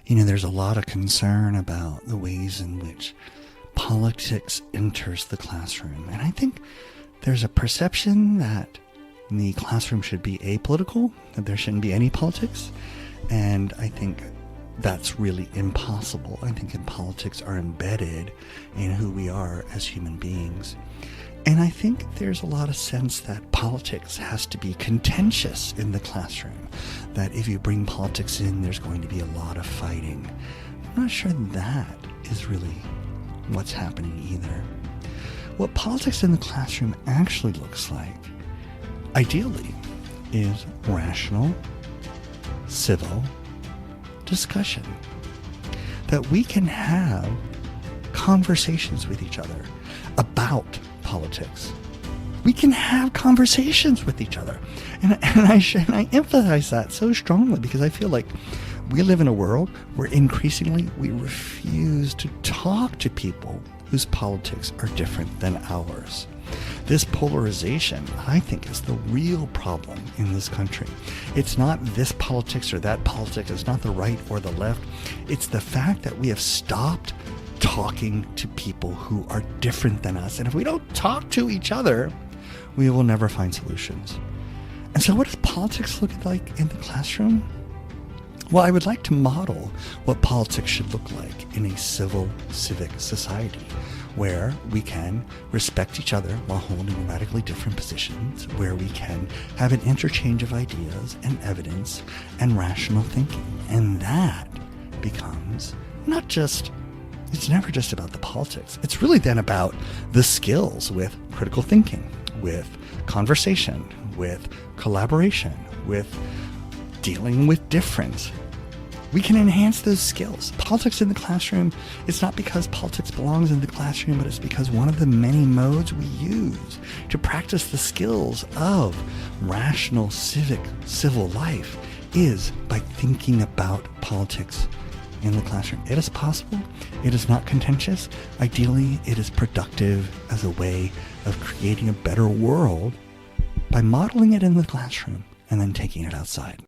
There's a lot of concern about the ways in which politics enters the classroom. And I think there's a perception that the classroom should be apolitical, that there shouldn't be any politics. And I think that's really impossible. I think politics are embedded in who we are as human beings. And I think there's a lot of sense that politics has to be contentious in the classroom, that if you bring politics in, there's going to be a lot of fighting. I'm not sure that is really what's happening either. What politics in the classroom actually looks like, ideally, is rational, civil discussion. That we can have conversations with each other about politics. We can have conversations with each other. And I emphasize that so strongly because I feel like we live in a world where increasingly we refuse to talk to people whose politics are different than ours. This polarization, I think, is the real problem in this country. It's not this politics or that politics. It's not the right or the left. It's the fact that we have stopped talking to people who are different than us. And if we don't talk to each other, we will never find solutions. And so what does politics look like in the classroom? Well, I would like to model what politics should look like in a civil, civic society where we can respect each other while holding radically different positions, where we can have an interchange of ideas and evidence and rational thinking. And that becomes it's never just about the politics. It's really then about the skills with critical thinking, with conversation, with collaboration, with dealing with difference. We can enhance those skills. Politics in the classroom, it's not because politics belongs in the classroom, but it's because one of the many modes we use to practice the skills of rational, civic, civil life is by thinking about politics in the classroom. It is possible. It is not contentious. Ideally, it is productive as a way of creating a better world by modeling it in the classroom and then taking it outside.